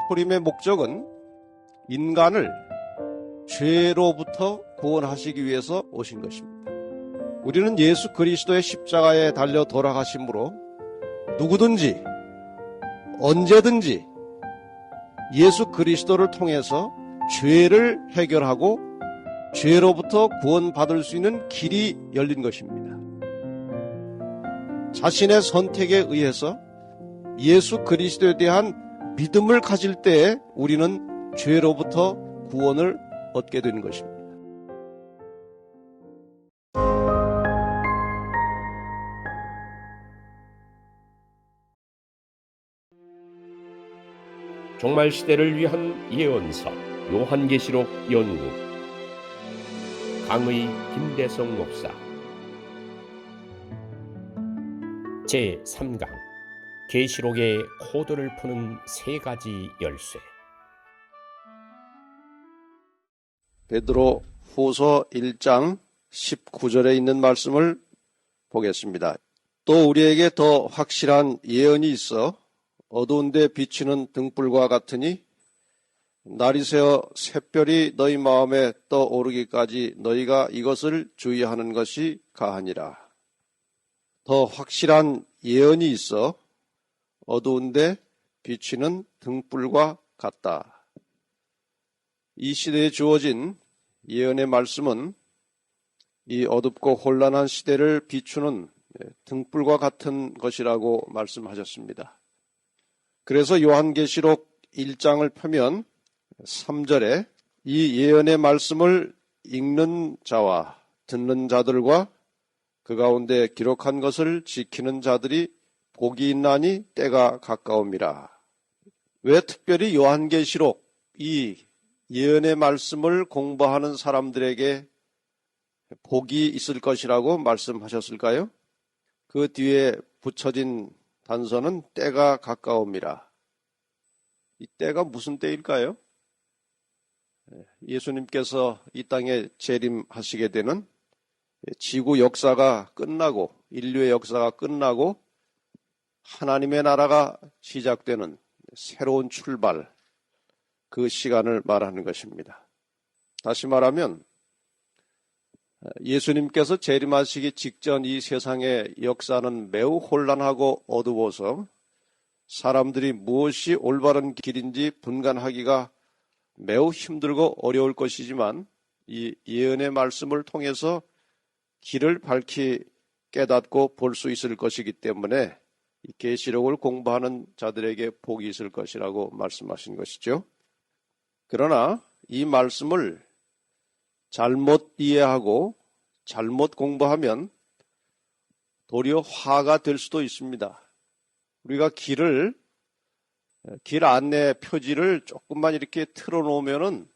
초림의 목적은 인간을 죄로부터 구원하시기 위해서 오신 것입니다. 우리는 예수 그리스도의 십자가에 달려 돌아가심으로 누구든지 언제든지 예수 그리스도를 통해서 죄를 해결하고 죄로부터 구원받을 수 있는 길이 열린 것입니다. 자신의 선택에 의해서 예수 그리스도에 대한 믿음을 가질 때에 우리는 죄로부터 구원을 얻게 되는 것입니다. 종말 시대를 위한 예언서 요한계시록 연구 강의 김대성 목사 제3강 계시록의 코드를 푸는 세 가지 열쇠. 베드로 후서 1장 19절에 있는 말씀을 보겠습니다. 또 우리에게 더 확실한 예언이 있어 어두운 데 비치는 등불과 같으니 날이 새어 샛별이 너희 마음에 떠오르기까지 너희가 이것을 주의하는 것이 가하니라. 더 확실한 예언이 있어 어두운 데 비치는 등불과 같다. 이 시대에 주어진 예언의 말씀은 이 어둡고 혼란한 시대를 비추는 등불과 같은 것이라고 말씀하셨습니다. 그래서 요한계시록 1장을 펴면 3절에 이 예언의 말씀을 읽는 자와 듣는 자들과 그 가운데 기록한 것을 지키는 자들이 복이 있나니 때가 가까움이라. 왜 특별히 요한계시록 이 예언의 말씀을 공부하는 사람들에게 복이 있을 것이라고 말씀하셨을까요? 그 뒤에 붙여진 단서는 때가 가까움이라. 이 때가 무슨 때일까요? 예수님께서 이 땅에 재림하시게 되는 지구 역사가 끝나고 인류의 역사가 끝나고 하나님의 나라가 시작되는 새로운 출발, 그 시간을 말하는 것입니다. 다시 말하면 예수님께서 재림하시기 직전 이 세상의 역사는 매우 혼란하고 어두워서 사람들이 무엇이 올바른 길인지 분간하기가 매우 힘들고 어려울 것이지만 이 예언의 말씀을 통해서 길을 밝히 깨닫고 볼 수 있을 것이기 때문에 이 계시록을 공부하는 자들에게 복이 있을 것이라고 말씀하신 것이죠. 그러나 이 말씀을 잘못 이해하고 잘못 공부하면 도리어 화가 될 수도 있습니다. 우리가 길 안내 표지를 조금만 이렇게 틀어놓으면은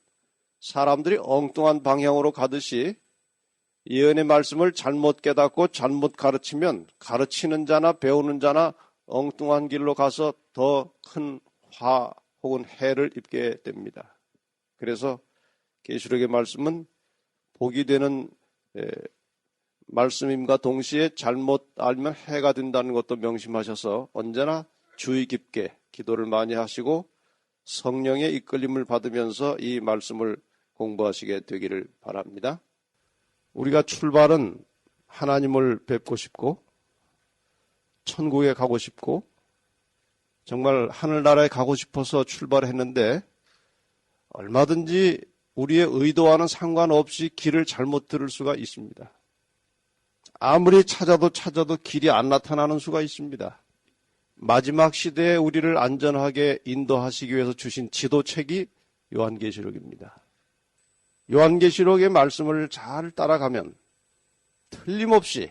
사람들이 엉뚱한 방향으로 가듯이 예언의 말씀을 잘못 깨닫고 잘못 가르치면 가르치는 자나 배우는 자나 엉뚱한 길로 가서 더 큰 화 혹은 해를 입게 됩니다. 그래서 계시록의 말씀은 복이 되는 말씀임과 동시에 잘못 알면 해가 된다는 것도 명심하셔서 언제나 주의 깊게 기도를 많이 하시고 성령의 이끌림을 받으면서 이 말씀을 공부하시게 되기를 바랍니다. 우리가 출발은 하나님을 뵙고 싶고 천국에 가고 싶고 정말 하늘나라에 가고 싶어서 출발했는데 얼마든지 우리의 의도와는 상관없이 길을 잘못 들을 수가 있습니다. 아무리 찾아도 길이 안 나타나는 수가 있습니다. 마지막 시대에 우리를 안전하게 인도하시기 위해서 주신 지도책이 요한계시록입니다. 요한계시록의 말씀을 잘 따라가면 틀림없이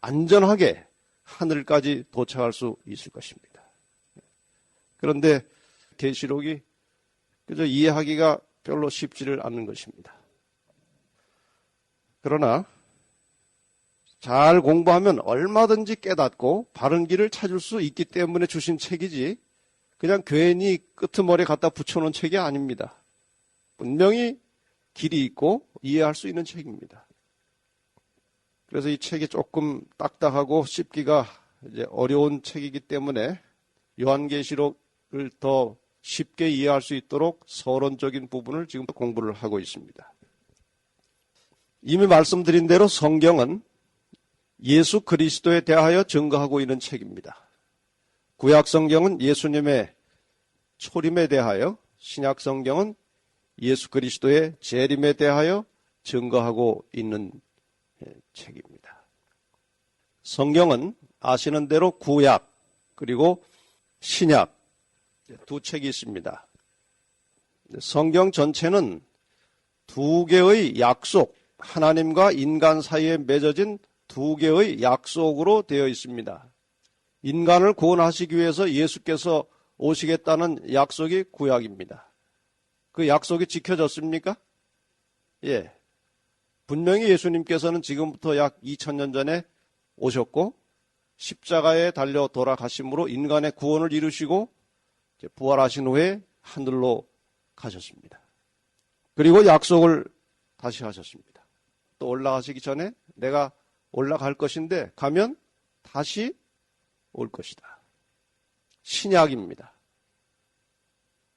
안전하게 하늘까지 도착할 수 있을 것입니다. 그런데 계시록이 그저 이해하기가 별로 쉽지를 않는 것입니다. 그러나 잘 공부하면 얼마든지 깨닫고 바른 길을 찾을 수 있기 때문에 주신 책이지 그냥 괜히 끄트머리에 갖다 붙여놓은 책이 아닙니다. 분명히 길이 있고 이해할 수 있는 책입니다. 그래서 이 책이 조금 딱딱하고 씹기가 이제 어려운 책이기 때문에 요한계시록을 더 쉽게 이해할 수 있도록 서론적인 부분을 지금 공부를 하고 있습니다. 이미 말씀드린 대로 성경은 예수 그리스도에 대하여 증거하고 있는 책입니다. 구약 성경은 예수님의 초림에 대하여, 신약 성경은 예수 그리스도의 재림에 대하여 증거하고 있는 책입니다. 성경은 아시는 대로 구약 그리고 신약 두 책이 있습니다. 성경 전체는 두 개의 약속, 하나님과 인간 사이에 맺어진 두 개의 약속으로 되어 있습니다. 인간을 구원하시기 위해서 예수께서 오시겠다는 약속이 구약입니다. 그 약속이 지켜졌습니까? 예. 분명히 예수님께서는 지금부터 약 2000년 전에 오셨고 십자가에 달려 돌아가심으로 인간의 구원을 이루시고 부활하신 후에 하늘로 가셨습니다. 그리고 약속을 다시 하셨습니다. 또 올라가시기 전에 내가 올라갈 것인데 가면 다시 올 것이다. 신약입니다.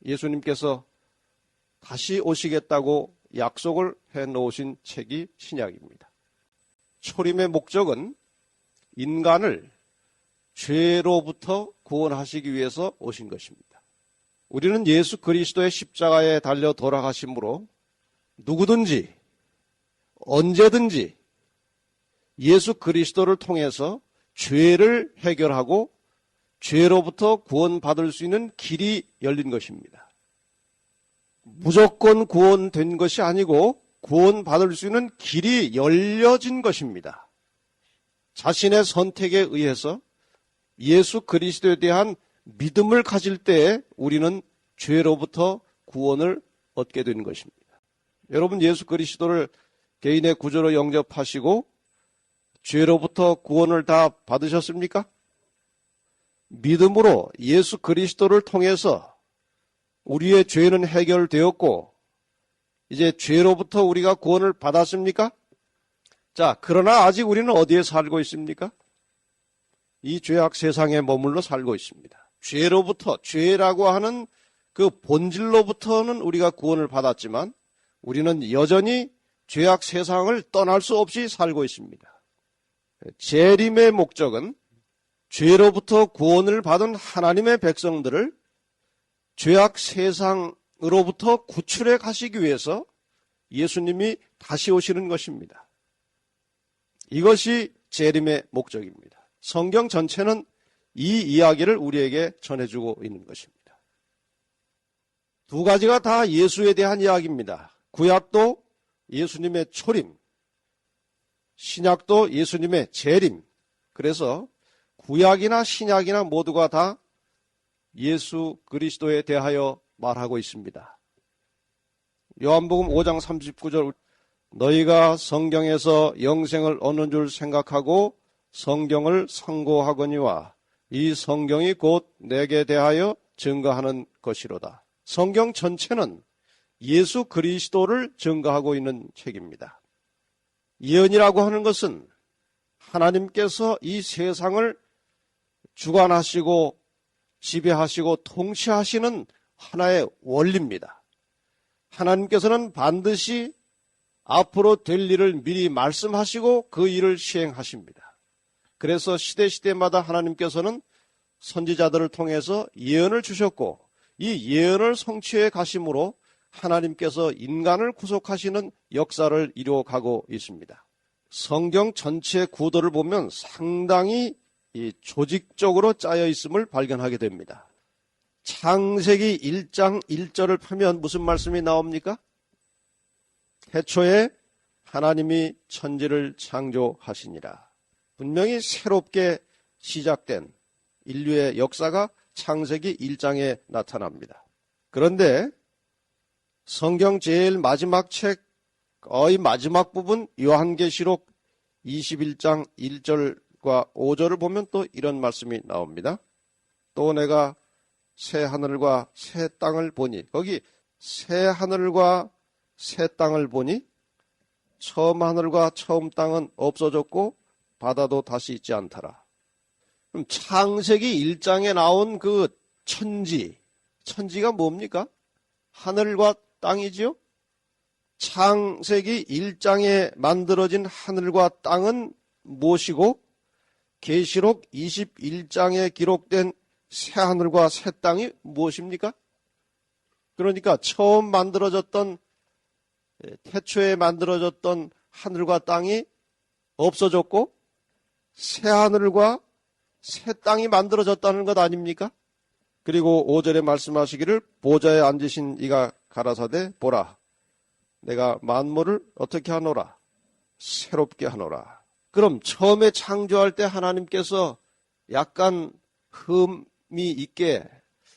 예수님께서 다시 오시겠다고 약속을 해놓으신 책이 신약입니다. 초림의 목적은 인간을 죄로부터 구원하시기 위해서 오신 것입니다. 우리는 예수 그리스도의 십자가에 달려 돌아가심으로 누구든지 언제든지 예수 그리스도를 통해서 죄를 해결하고 죄로부터 구원받을 수 있는 길이 열린 것입니다. 무조건 구원된 것이 아니고 구원받을 수 있는 길이 열려진 것입니다. 자신의 선택에 의해서 예수 그리스도에 대한 믿음을 가질 때 우리는 죄로부터 구원을 얻게 되는 것입니다. 여러분, 예수 그리스도를 개인의 구주로 영접하시고 죄로부터 구원을 다 받으셨습니까? 믿음으로 예수 그리스도를 통해서 우리의 죄는 해결되었고 이제 죄로부터 우리가 구원을 받았습니까? 자, 그러나 아직 우리는 어디에 살고 있습니까? 이 죄악 세상에 머물러 살고 있습니다. 죄로부터, 죄라고 하는 그 본질로부터는 우리가 구원을 받았지만 우리는 여전히 죄악 세상을 떠날 수 없이 살고 있습니다. 재림의 목적은 죄로부터 구원을 받은 하나님의 백성들을 죄악 세상으로부터 구출해 가시기 위해서 예수님이 다시 오시는 것입니다. 이것이 재림의 목적입니다. 성경 전체는 이 이야기를 우리에게 전해주고 있는 것입니다. 두 가지가 다 예수에 대한 이야기입니다. 구약도 예수님의 초림, 신약도 예수님의 재림. 그래서 구약이나 신약이나 모두가 다 예수 그리스도에 대하여 말하고 있습니다. 요한복음 5장 39절 너희가 성경에서 영생을 얻는 줄 생각하고 성경을 상고하거니와 이 성경이 곧 내게 대하여 증거하는 것이로다. 성경 전체는 예수 그리스도를 증거하고 있는 책입니다. 예언이라고 하는 것은 하나님께서 이 세상을 주관하시고 지배하시고 통치하시는 하나의 원리입니다. 하나님께서는 반드시 앞으로 될 일을 미리 말씀하시고 그 일을 시행하십니다. 그래서 시대마다 하나님께서는 선지자들을 통해서 예언을 주셨고 이 예언을 성취해 가심으로 하나님께서 인간을 구속하시는 역사를 이루어가고 있습니다. 성경 전체 구도를 보면 상당히 조직적으로 짜여 있음을 발견하게 됩니다. 창세기 1장 1절을 펴면 무슨 말씀이 나옵니까? 태초에 하나님이 천지를 창조하시니라. 분명히 새롭게 시작된 인류의 역사가 창세기 1장에 나타납니다. 그런데 성경 제일 마지막 책, 거의 마지막 부분 요한계시록 21장 1절과 5절을 보면 또 이런 말씀이 나옵니다. 또 내가 새 하늘과 새 땅을 보니, 거기 새 하늘과 새 땅을 보니 처음 하늘과 처음 땅은 없어졌고 바다도 다시 있지 않더라. 그럼 창세기 1장에 나온 그 천지, 천지가 뭡니까? 하늘과 땅이지요? 창세기 1장에 만들어진 하늘과 땅은 무엇이고 계시록 21장에 기록된 새 하늘과 새 땅이 무엇입니까? 그러니까 처음 만들어졌던 태초에 만들어졌던 하늘과 땅이 없어졌고 새 하늘과 새 땅이 만들어졌다는 것 아닙니까? 그리고 5절에 말씀하시기를 보좌에 앉으신 이가 가라사대 보라 내가 만물을 어떻게 하노라 새롭게 하노라. 그럼 처음에 창조할 때 하나님께서 약간 흠이 있게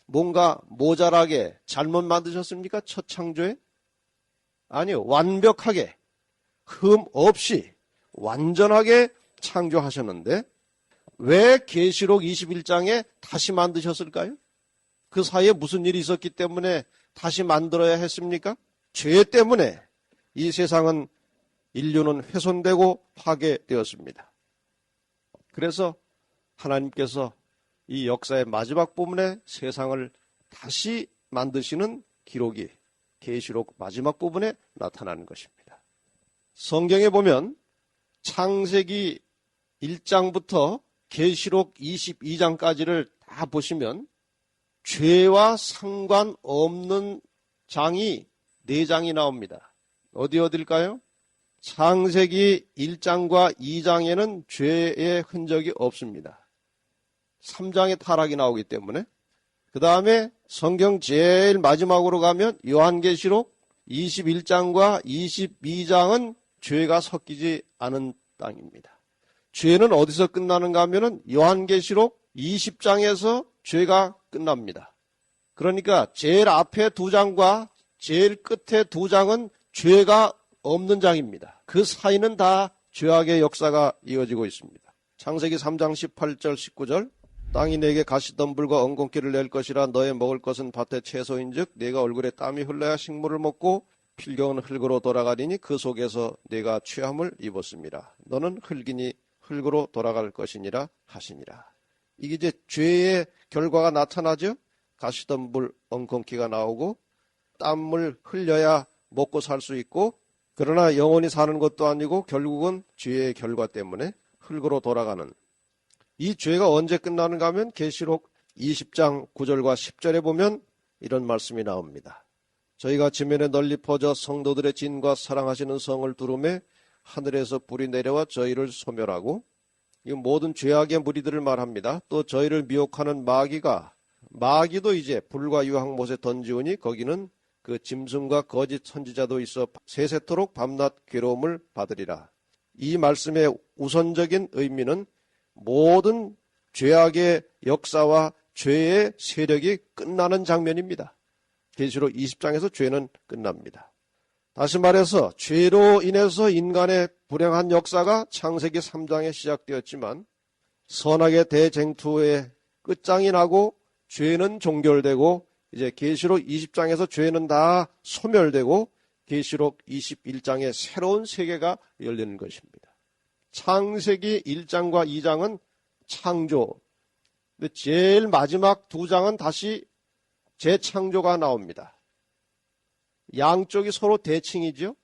뭔가 모자라게 잘못 만드셨습니까? 첫 창조에? 아니요. 완벽하게 흠 없이 완전하게 창조하셨는데 왜 계시록 21장에 다시 만드셨을까요? 그 사이에 무슨 일이 있었기 때문에 다시 만들어야 했습니까? 죄 때문에 이 세상은 인류는 훼손되고 파괴되었습니다. 그래서 하나님께서 이 역사의 마지막 부분에 세상을 다시 만드시는 기록이 계시록 마지막 부분에 나타나는 것입니다. 성경에 보면 창세기 1장부터 계시록 22장까지를 다 보시면 죄와 상관없는 장이 4장이 나옵니다. 어딜까요? 창세기 1장과 2장에는 죄의 흔적이 없습니다. 3장에 타락이 나오기 때문에. 그 다음에 성경 제일 마지막으로 가면 요한계시록 21장과 22장은 죄가 섞이지 않은 땅입니다. 죄는 어디서 끝나는가 하면은 요한계시록 20장에서 죄가 끝납니다. 그러니까 제일 앞에 2장과 제일 끝에 2장은 죄가 없는 장입니다. 그 사이는 다 죄악의 역사가 이어지고 있습니다. 창세기 3장 18절 19절 땅이 내게 가시덤불과 엉겅퀴를 낼 것이라 너의 먹을 것은 밭의 채소인즉 내가 얼굴에 땀이 흘러야 식물을 먹고 필경은 흙으로 돌아가리니 그 속에서 내가 취함을 입었습니다. 너는 흙이니 흙으로 돌아갈 것이니라 하시니라. 이게 이제 죄의 결과가 나타나죠. 가시덤불 엉겅퀴가 나오고 땀을 흘려야 먹고 살 수 있고 그러나 영원히 사는 것도 아니고 결국은 죄의 결과 때문에 흙으로 돌아가는 이 죄가 언제 끝나는가 하면 계시록 20장 9절과 10절에 보면 이런 말씀이 나옵니다. 저희가 지면에 널리 퍼져 성도들의 진과 사랑하시는 성을 두루매 하늘에서 불이 내려와 저희를 소멸하고 이 모든 죄악의 무리들을 말합니다. 또 저희를 미혹하는 마귀도 이제 불과 유황못에 던지우니 거기는 그 짐승과 거짓 선지자도 있어 세세토록 밤낮 괴로움을 받으리라. 이 말씀의 우선적인 의미는 모든 죄악의 역사와 죄의 세력이 끝나는 장면입니다. 계시록 20장에서 죄는 끝납니다. 다시 말해서 죄로 인해서 인간의 불행한 역사가 창세기 3장에 시작되었지만 선악의 대쟁투의 끝장이 나고 죄는 종결되고 이제 계시록 20장에서 죄는 다 소멸되고 계시록 21장에 새로운 세계가 열리는 것입니다. 창세기 1장과 2장은 창조, 근데 제일 마지막 2장은 다시 재창조가 나옵니다. 양쪽이 서로 대칭이죠.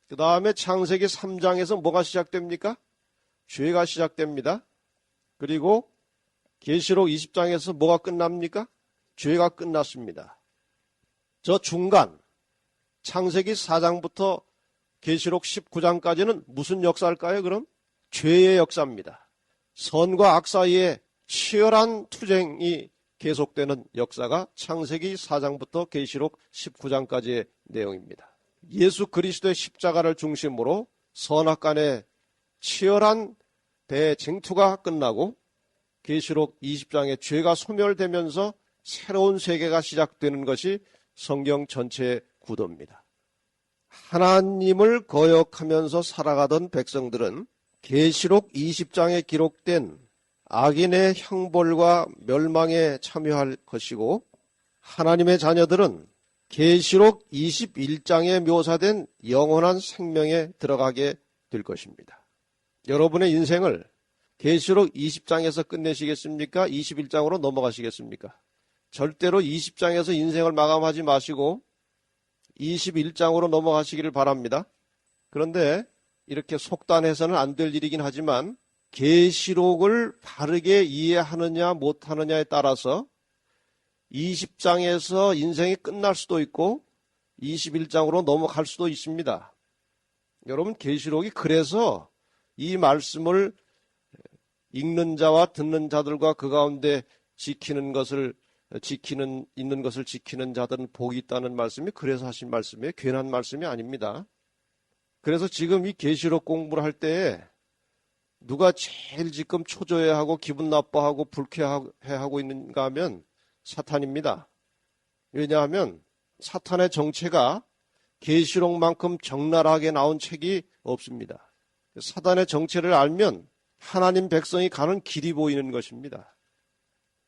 그 다음에 창세기 3장에서 뭐가 시작됩니까? 죄가 시작됩니다. 그리고 계시록 20장에서 뭐가 끝납니까? 죄가 끝났습니다. 저 중간 창세기 4장부터 계시록 19장까지는 무슨 역사일까요? 그럼 죄의 역사입니다. 선과 악 사이에 치열한 투쟁이 계속되는 역사가 창세기 4장부터 계시록 19장까지의 내용입니다. 예수 그리스도의 십자가를 중심으로 선악 간의 치열한 대쟁투가 끝나고 계시록 20장의 죄가 소멸되면서 새로운 세계가 시작되는 것이 성경 전체의 구도입니다. 하나님을 거역하면서 살아가던 백성들은 계시록 20장에 기록된 악인의 형벌과 멸망에 참여할 것이고 하나님의 자녀들은 계시록 21장에 묘사된 영원한 생명에 들어가게 될 것입니다. 여러분의 인생을 계시록 20장에서 끝내시겠습니까? 21장으로 넘어가시겠습니까? 절대로 20장에서 인생을 마감하지 마시고 21장으로 넘어가시기를 바랍니다. 그런데 이렇게 속단해서는 안 될 일이긴 하지만 계시록을 바르게 이해하느냐 못하느냐에 따라서 20장에서 인생이 끝날 수도 있고 21장으로 넘어갈 수도 있습니다. 여러분, 계시록이 그래서 이 말씀을 읽는 자와 듣는 자들과 그 가운데 있는 것을 지키는 자들은 복이 있다는 말씀이 그래서 하신 말씀이에요. 괜한 말씀이 아닙니다. 그래서 지금 이 계시록 공부를 할 때에 누가 제일 지금 초조해하고 기분 나빠하고 불쾌해하고 있는가 하면 사탄입니다. 왜냐하면 사탄의 정체가 계시록만큼 적나라하게 나온 책이 없습니다. 사탄의 정체를 알면 하나님 백성이 가는 길이 보이는 것입니다.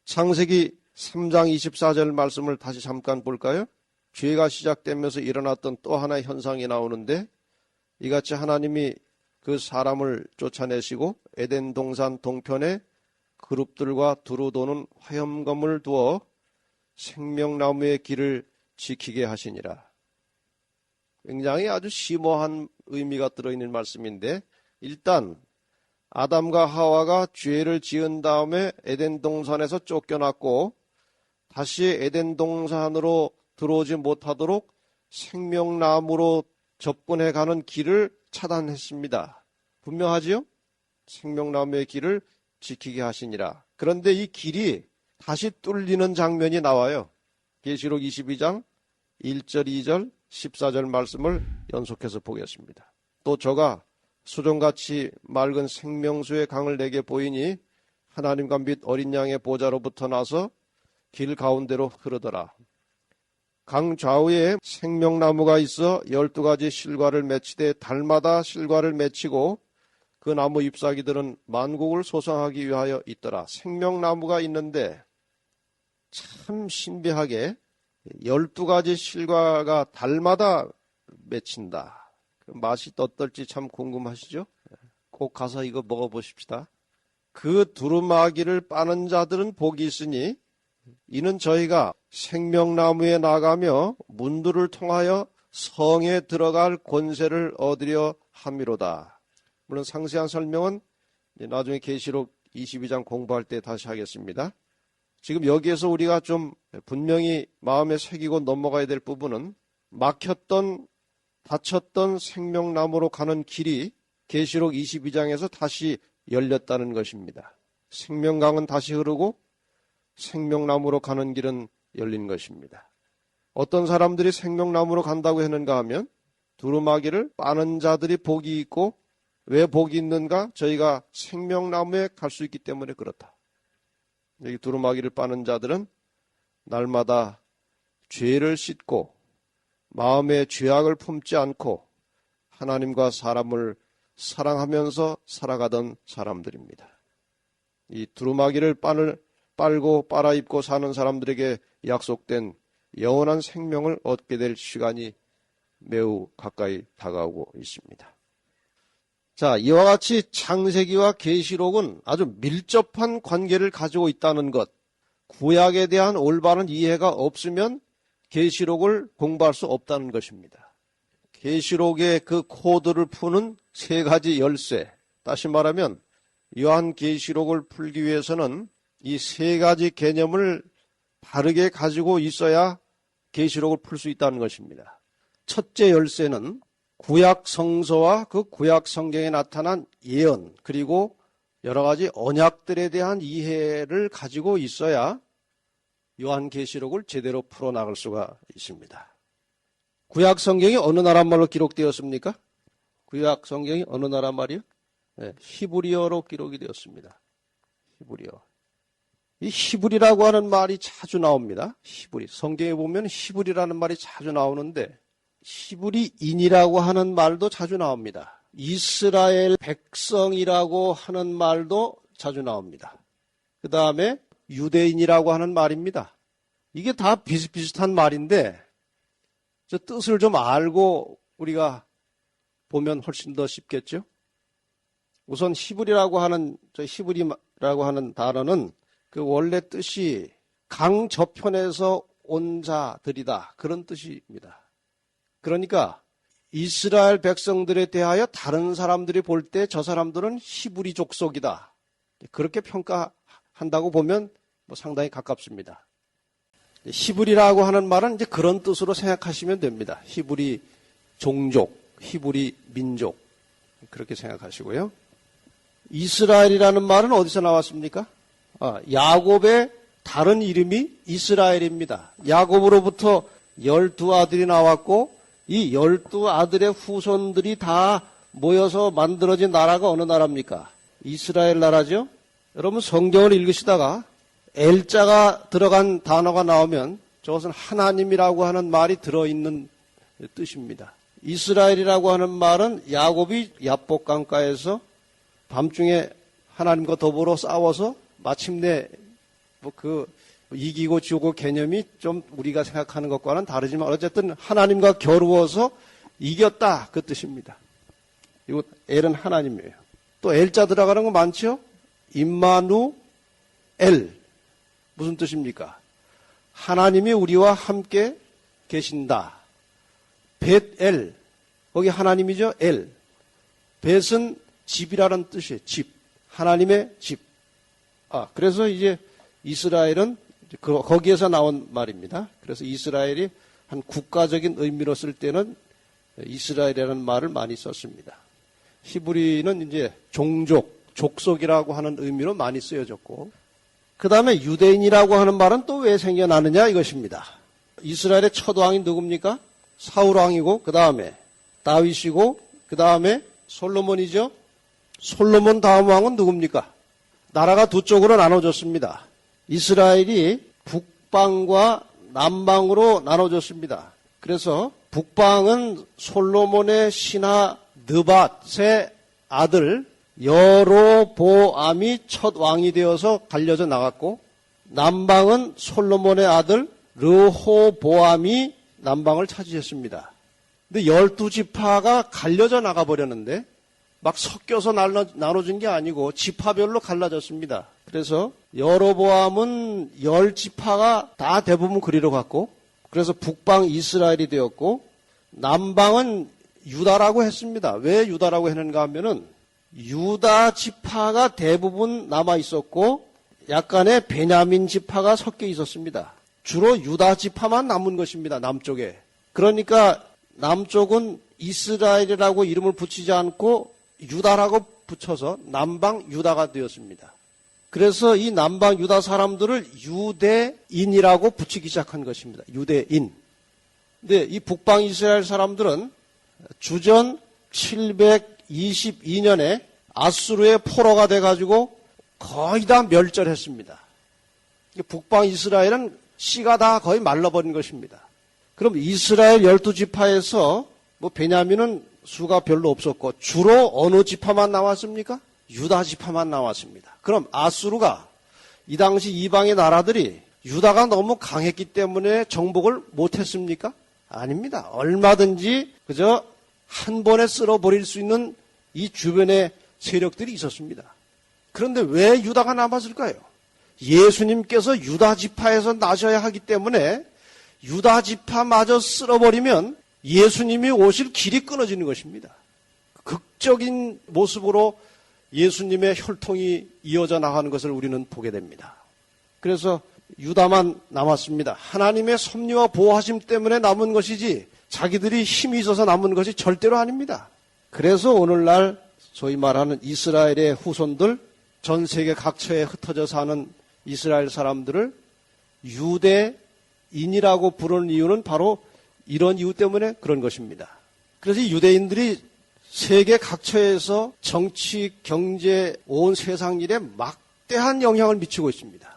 창세기 3장 24절 말씀을 다시 잠깐 볼까요? 죄가 시작되면서 일어났던 또 하나의 현상이 나오는데, 이같이 하나님이 그 사람을 쫓아내시고 에덴 동산 동편에 그룹들과 두루 도는 화염검을 두어 생명나무의 길을 지키게 하시니라. 굉장히 아주 심오한 의미가 들어있는 말씀인데, 일단 아담과 하와가 죄를 지은 다음에 에덴 동산에서 쫓겨났고 다시 에덴 동산으로 들어오지 못하도록 생명나무로 접근해가는 길을 차단했습니다. 분명하지요? 생명나무의 길을 지키게 하시니라. 그런데 이 길이 다시 뚫리는 장면이 나와요. 계시록 22장 1절, 2절, 14절 말씀을 연속해서 보겠습니다. 또 저가 수정같이 맑은 생명수의 강을 내게 보이니 하나님과 및 어린 양의 보좌로부터 나서 길 가운데로 흐르더라. 강 좌우에 생명나무가 있어 12가지 실과를 맺히되 달마다 실과를 맺히고 그 나무 잎사귀들은 만국을 소성하기 위하여 있더라. 생명나무가 있는데 참 신비하게 12가지 실과가 달마다 맺힌다. 맛이 어떨지 참 궁금하시죠? 꼭 가서 이거 먹어보십시다. 그 두루마기를 빠는 자들은 복이 있으니 이는 저희가 생명나무에 나가며 문들을 통하여 성에 들어갈 권세를 얻으려 함이로다. 물론 상세한 설명은 나중에 계시록 22장 공부할 때 다시 하겠습니다. 지금 여기에서 우리가 좀 분명히 마음에 새기고 넘어가야 될 부분은 막혔던 닫혔던 생명나무로 가는 길이 계시록 22장에서 다시 열렸다는 것입니다. 생명강은 다시 흐르고 생명나무로 가는 길은 열린 것입니다. 어떤 사람들이 생명나무로 간다고 했는가 하면 두루마기를 빠는 자들이 복이 있고, 왜 복이 있는가? 저희가 생명나무에 갈 수 있기 때문에 그렇다. 여기 두루마기를 빠는 자들은 날마다 죄를 씻고 마음의 죄악을 품지 않고 하나님과 사람을 사랑하면서 살아가던 사람들입니다. 이 두루마기를 빨고 빨아입고 사는 사람들에게 약속된 영원한 생명을 얻게 될 시간이 매우 가까이 다가오고 있습니다. 자, 이와 같이 창세기와 계시록은 아주 밀접한 관계를 가지고 있다는 것, 구약에 대한 올바른 이해가 없으면 계시록을 공부할 수 없다는 것입니다. 계시록의 그 코드를 푸는 세 가지 열쇠, 다시 말하면 요한 계시록을 풀기 위해서는 이 세 가지 개념을 바르게 가지고 있어야 계시록을 풀 수 있다는 것입니다. 첫째 열쇠는 구약 성서와 그 구약 성경에 나타난 예언, 그리고 여러 가지 언약들에 대한 이해를 가지고 있어야 요한계시록을 제대로 풀어나갈 수가 있습니다. 구약 성경이 어느 나라 말로 기록되었습니까? 구약 성경이 어느 나라 말이요? 네, 히브리어로 기록이 되었습니다. 히브리어. 이 히브리라고 하는 말이 자주 나옵니다. 히브리. 성경에 보면 히브리라는 말이 자주 나오는데 히브리인이라고 하는 말도 자주 나옵니다. 이스라엘 백성이라고 하는 말도 자주 나옵니다. 그 다음에 유대인이라고 하는 말입니다. 이게 다 비슷비슷한 말인데 저 뜻을 좀 알고 우리가 보면 훨씬 더 쉽겠죠? 우선 히브리라고 하는 단어는 그 원래 뜻이 강 저편에서 온 자들이다. 그런 뜻입니다. 그러니까 이스라엘 백성들에 대하여 다른 사람들이 볼 때 저 사람들은 히브리 족속이다. 그렇게 평가한다고 보면 상당히 가깝습니다. 히브리라고 하는 말은 이제 그런 뜻으로 생각하시면 됩니다. 히브리 종족, 히브리 민족. 그렇게 생각하시고요. 이스라엘이라는 말은 어디서 나왔습니까? 야곱의 다른 이름이 이스라엘입니다. 야곱으로부터 12아들이 나왔고 이 12아들의 후손들이 다 모여서 만들어진 나라가 어느 나라입니까? 이스라엘 나라죠. 여러분 성경을 읽으시다가 엘자가 들어간 단어가 나오면 저것은 하나님이라고 하는 말이 들어있는 뜻입니다. 이스라엘이라고 하는 말은 야곱이 야복 강가에서 밤중에 하나님과 더불어 싸워서 마침내 이기고 지고 개념이 좀 우리가 생각하는 것과는 다르지만 어쨌든 하나님과 겨루어서 이겼다 그 뜻입니다. 이거 엘은 하나님이에요. 또 엘자 들어가는 거 많죠? 임마누엘 무슨 뜻입니까? 하나님이 우리와 함께 계신다. 벳엘 거기 하나님이죠. 엘 벳은 집이라는 뜻이에요. 집 하나님의 집. 그래서 이제 이스라엘은 거기에서 나온 말입니다. 그래서 이스라엘이 한 국가적인 의미로 쓸 때는 이스라엘이라는 말을 많이 썼습니다. 히브리는 이제 종족, 족속이라고 하는 의미로 많이 쓰여졌고, 그 다음에 유대인이라고 하는 말은 또 왜 생겨나느냐 이것입니다. 이스라엘의 첫 왕이 누굽니까? 사울 왕이고, 그 다음에 다윗이고, 그 다음에 솔로몬이죠. 솔로몬 다음 왕은 누굽니까? 나라가 두 쪽으로 나눠졌습니다. 이스라엘이 북방과 남방으로 나눠졌습니다. 그래서 북방은 솔로몬의 신하 느밧의 아들 여로보암이 첫 왕이 되어서 갈려져 나갔고, 남방은 솔로몬의 아들 르호보암이 남방을 차지했습니다. 근데 12지파가 갈려져 나가버렸는데 막 섞여서 나눠진 게 아니고 지파별로 갈라졌습니다. 그래서 여로보암은 10지파가 다 대부분 그리로 갔고, 그래서 북방 이스라엘이 되었고, 남방은 유다라고 했습니다. 왜 유다라고 했는가 하면은 유다 지파가 대부분 남아 있었고 약간의 베냐민 지파가 섞여 있었습니다. 주로 유다 지파만 남은 것입니다. 남쪽에. 그러니까 남쪽은 이스라엘이라고 이름을 붙이지 않고 유다라고 붙여서 남방 유다가 되었습니다. 그래서 이 남방 유다 사람들을 유대인이라고 붙이기 시작한 것입니다. 유대인. 근데 이 북방 이스라엘 사람들은 주전 722년에 아수르의 포로가 돼가지고 거의 다 멸절했습니다. 북방 이스라엘은 씨가 다 거의 말라버린 것입니다. 그럼 이스라엘 12지파에서 베냐민은 수가 별로 없었고 주로 어느 지파만 나왔습니까? 유다 지파만 나왔습니다. 그럼 아수르가 이 당시 이방의 나라들이 유다가 너무 강했기 때문에 정복을 못했습니까? 아닙니다. 얼마든지 그저 한 번에 쓸어버릴 수 있는 이 주변의 세력들이 있었습니다. 그런데 왜 유다가 남았을까요? 예수님께서 유다 지파에서 나셔야 하기 때문에 유다 지파마저 쓸어버리면 예수님이 오실 길이 끊어지는 것입니다. 극적인 모습으로 예수님의 혈통이 이어져 나가는 것을 우리는 보게 됩니다. 그래서 유다만 남았습니다. 하나님의 섭리와 보호하심 때문에 남은 것이지 자기들이 힘이 있어서 남은 것이 절대로 아닙니다. 그래서 오늘날 소위 말하는 이스라엘의 후손들, 전 세계 각처에 흩어져 사는 이스라엘 사람들을 유대인이라고 부르는 이유는 바로 이런 이유 때문에 그런 것입니다. 그래서 이 유대인들이 세계 각처에서 정치, 경제, 온 세상 일에 막대한 영향을 미치고 있습니다.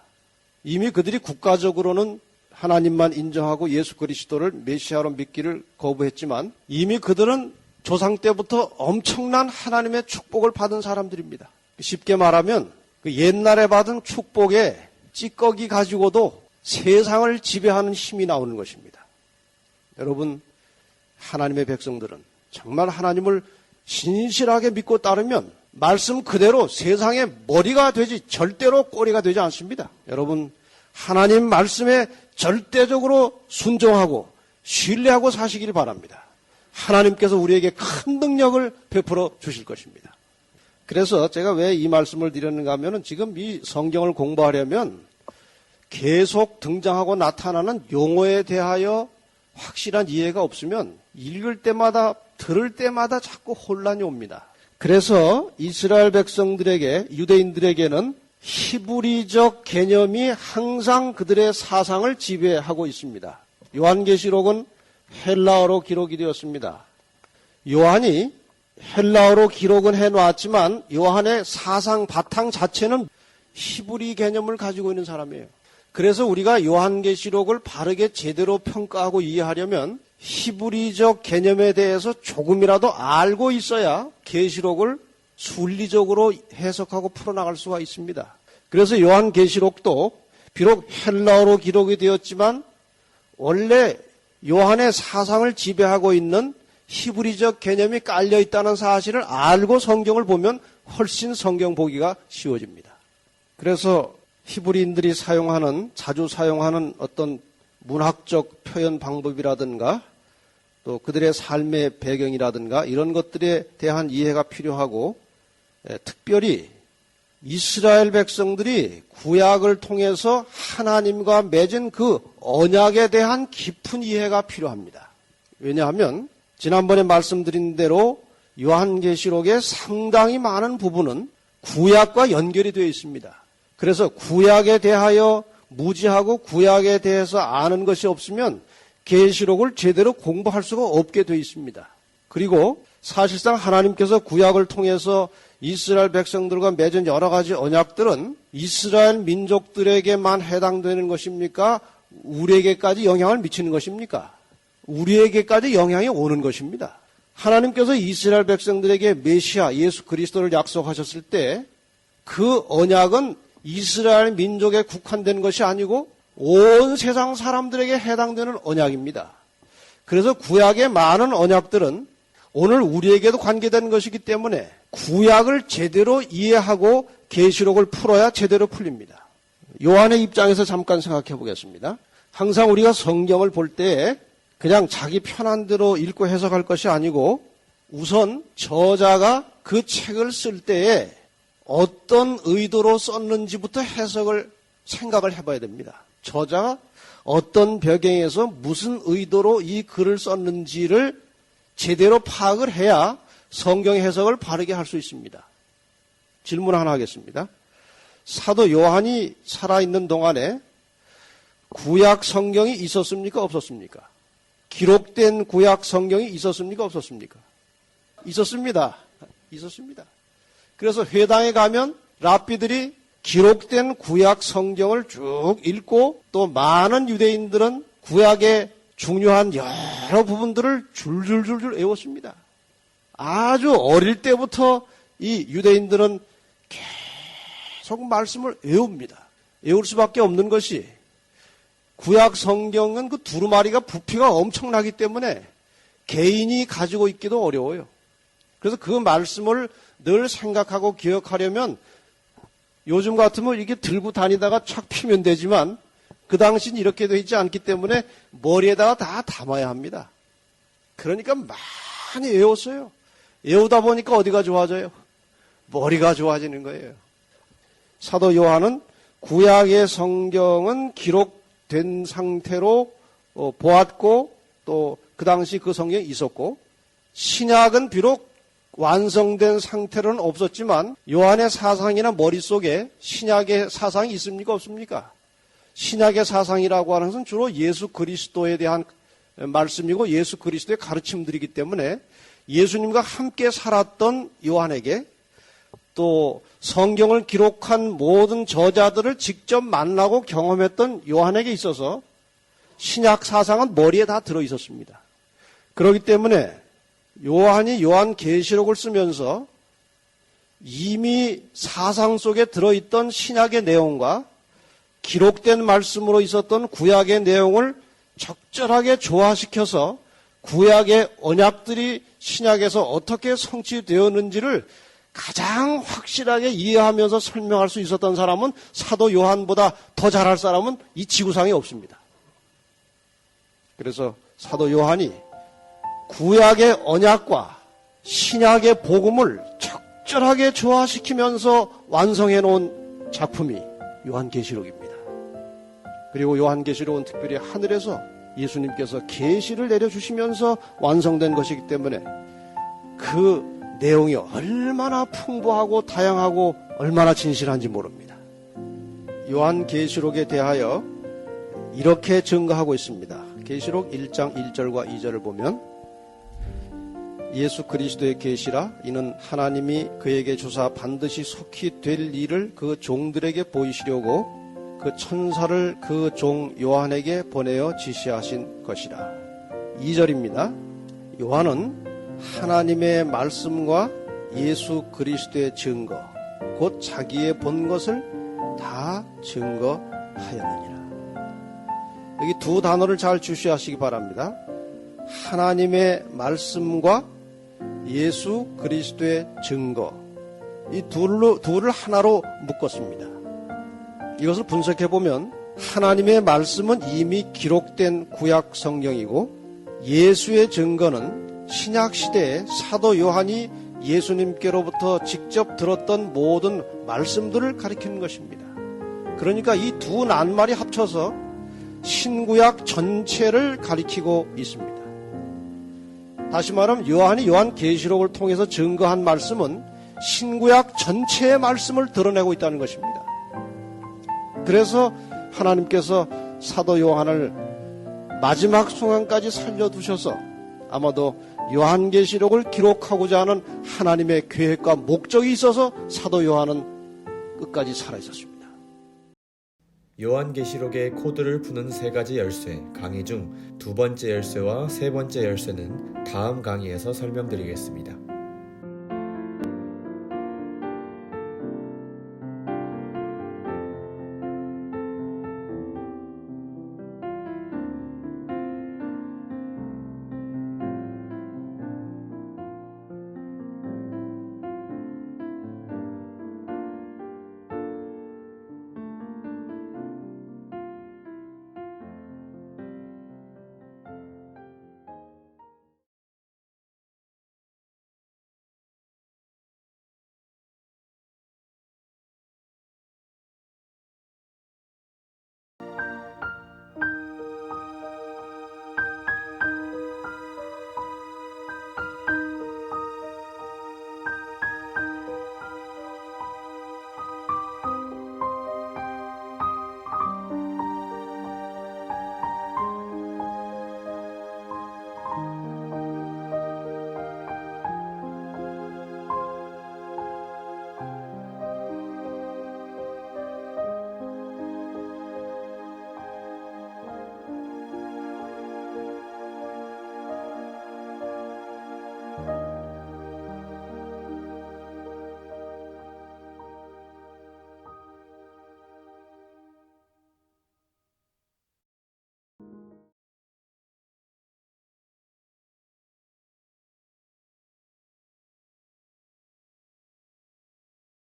이미 그들이 국가적으로는 하나님만 인정하고 예수 그리스도를 메시아로 믿기를 거부했지만 이미 그들은 조상 때부터 엄청난 하나님의 축복을 받은 사람들입니다. 쉽게 말하면 그 옛날에 받은 축복에 찌꺼기 가지고도 세상을 지배하는 힘이 나오는 것입니다. 여러분, 하나님의 백성들은 정말 하나님을 신실하게 믿고 따르면 말씀 그대로 세상의 머리가 되지 절대로 꼬리가 되지 않습니다. 여러분, 하나님 말씀에 절대적으로 순종하고 신뢰하고 사시길 바랍니다. 하나님께서 우리에게 큰 능력을 베풀어 주실 것입니다. 그래서 제가 왜 이 말씀을 드렸는가 하면은 지금 이 성경을 공부하려면 계속 등장하고 나타나는 용어에 대하여 확실한 이해가 없으면 읽을 때마다 들을 때마다 자꾸 혼란이 옵니다. 그래서 이스라엘 백성들에게, 유대인들에게는 히브리적 개념이 항상 그들의 사상을 지배하고 있습니다. 요한계시록은 헬라어로 기록이 되었습니다. 요한이 헬라어로 기록은 해놓았지만 요한의 사상 바탕 자체는 히브리 개념을 가지고 있는 사람이에요. 그래서 우리가 요한계시록을 바르게 제대로 평가하고 이해하려면 히브리적 개념에 대해서 조금이라도 알고 있어야 계시록을 순리적으로 해석하고 풀어나갈 수가 있습니다. 그래서 요한계시록도 비록 헬라어로 기록이 되었지만 원래 요한의 사상을 지배하고 있는 히브리적 개념이 깔려 있다는 사실을 알고 성경을 보면 훨씬 성경 보기가 쉬워집니다. 그래서 히브리인들이 자주 사용하는 어떤 문학적 표현 방법이라든가 또 그들의 삶의 배경이라든가 이런 것들에 대한 이해가 필요하고, 특별히 이스라엘 백성들이 구약을 통해서 하나님과 맺은 그 언약에 대한 깊은 이해가 필요합니다. 왜냐하면 지난번에 말씀드린 대로 요한계시록의 상당히 많은 부분은 구약과 연결이 되어 있습니다. 그래서 구약에 대하여 무지하고 구약에 대해서 아는 것이 없으면 계시록을 제대로 공부할 수가 없게 되어 있습니다. 그리고 사실상 하나님께서 구약을 통해서 이스라엘 백성들과 맺은 여러 가지 언약들은 이스라엘 민족들에게만 해당되는 것입니까? 우리에게까지 영향을 미치는 것입니까? 우리에게까지 영향이 오는 것입니다. 하나님께서 이스라엘 백성들에게 메시아 예수 그리스도를 약속하셨을 때 그 언약은 이스라엘 민족에 국한된 것이 아니고 온 세상 사람들에게 해당되는 언약입니다. 그래서 구약의 많은 언약들은 오늘 우리에게도 관계되는 것이기 때문에 구약을 제대로 이해하고 계시록을 풀어야 제대로 풀립니다. 요한의 입장에서 잠깐 생각해 보겠습니다. 항상 우리가 성경을 볼 때 그냥 자기 편한 대로 읽고 해석할 것이 아니고 우선 저자가 그 책을 쓸 때에 어떤 의도로 썼는지부터 생각을 해봐야 됩니다. 저자가 어떤 배경에서 무슨 의도로 이 글을 썼는지를 제대로 파악을 해야 성경 해석을 바르게 할 수 있습니다. 질문 하나 하겠습니다. 사도 요한이 살아있는 동안에 구약 성경이 있었습니까? 없었습니까? 기록된 구약 성경이 있었습니까? 없었습니까? 있었습니다. 있었습니다. 그래서 회당에 가면 랍비들이 기록된 구약 성경을 쭉 읽고 또 많은 유대인들은 구약의 중요한 여러 부분들을 줄줄줄줄 외웠습니다. 아주 어릴 때부터 이 유대인들은 계속 말씀을 외웁니다. 외울 수밖에 없는 것이 구약 성경은 그 두루마리가 부피가 엄청나기 때문에 개인이 가지고 있기도 어려워요. 그래서 그 말씀을 늘 생각하고 기억하려면 요즘 같으면 이게 들고 다니다가 착 피면 되지만 그 당시는 이렇게 되어 있지 않기 때문에 머리에다가 다 담아야 합니다. 그러니까 많이 외웠어요. 외우다 보니까 어디가 좋아져요? 머리가 좋아지는 거예요. 사도 요한은 구약의 성경은 기록된 상태로 보았고 또 그 당시 그 성경이 있었고 신약은 비록 완성된 상태로는 없었지만 요한의 사상이나 머릿속에 신약의 사상이 있습니까? 없습니까? 신약의 사상이라고 하는 것은 주로 예수 그리스도에 대한 말씀이고 예수 그리스도의 가르침들이기 때문에 예수님과 함께 살았던 요한에게 또 성경을 기록한 모든 저자들을 직접 만나고 경험했던 요한에게 있어서 신약 사상은 머리에 다 들어 있었습니다. 그렇기 때문에 요한이 요한계시록을 쓰면서 이미 사상 속에 들어있던 신약의 내용과 기록된 말씀으로 있었던 구약의 내용을 적절하게 조화시켜서 구약의 언약들이 신약에서 어떻게 성취되었는지를 가장 확실하게 이해하면서 설명할 수 있었던 사람은 사도 요한보다 더 잘할 사람은 이 지구상에 없습니다. 그래서 사도 요한이 구약의 언약과 신약의 복음을 적절하게 조화시키면서 완성해 놓은 작품이 요한계시록입니다. 그리고 요한계시록은 특별히 하늘에서 예수님께서 계시를 내려주시면서 완성된 것이기 때문에 그 내용이 얼마나 풍부하고 다양하고 얼마나 진실한지 모릅니다. 요한계시록에 대하여 이렇게 증거하고 있습니다. 계시록 1장 1절과 2절을 보면 예수 그리스도의 계시라 이는 하나님이 그에게 주사 반드시 속히 될 일을 그 종들에게 보이시려고 그 천사를 그 종 요한에게 보내어 지시하신 것이라. 2절입니다. 요한은 하나님의 말씀과 예수 그리스도의 증거 곧 자기의 본 것을 다 증거하였느니라. 여기 두 단어를 잘 주시하시기 바랍니다. 하나님의 말씀과 예수 그리스도의 증거, 이 둘을 하나로 묶었습니다. 이것을 분석해보면 하나님의 말씀은 이미 기록된 구약 성경이고 예수의 증거는 신약시대에 사도 요한이 예수님께로부터 직접 들었던 모든 말씀들을 가리키는 것입니다. 그러니까 이 두 낱말이 합쳐서 신구약 전체를 가리키고 있습니다. 다시 말하면 요한이 요한계시록을 통해서 증거한 말씀은 신구약 전체의 말씀을 드러내고 있다는 것입니다. 그래서 하나님께서 사도 요한을 마지막 순간까지 살려두셔서 아마도 요한계시록을 기록하고자 하는 하나님의 계획과 목적이 있어서 사도 요한은 끝까지 살아있었습니다. 요한계시록의 코드를 푸는 세 가지 열쇠 강의 중 두 번째 열쇠와 세 번째 열쇠는 다음 강의에서 설명드리겠습니다.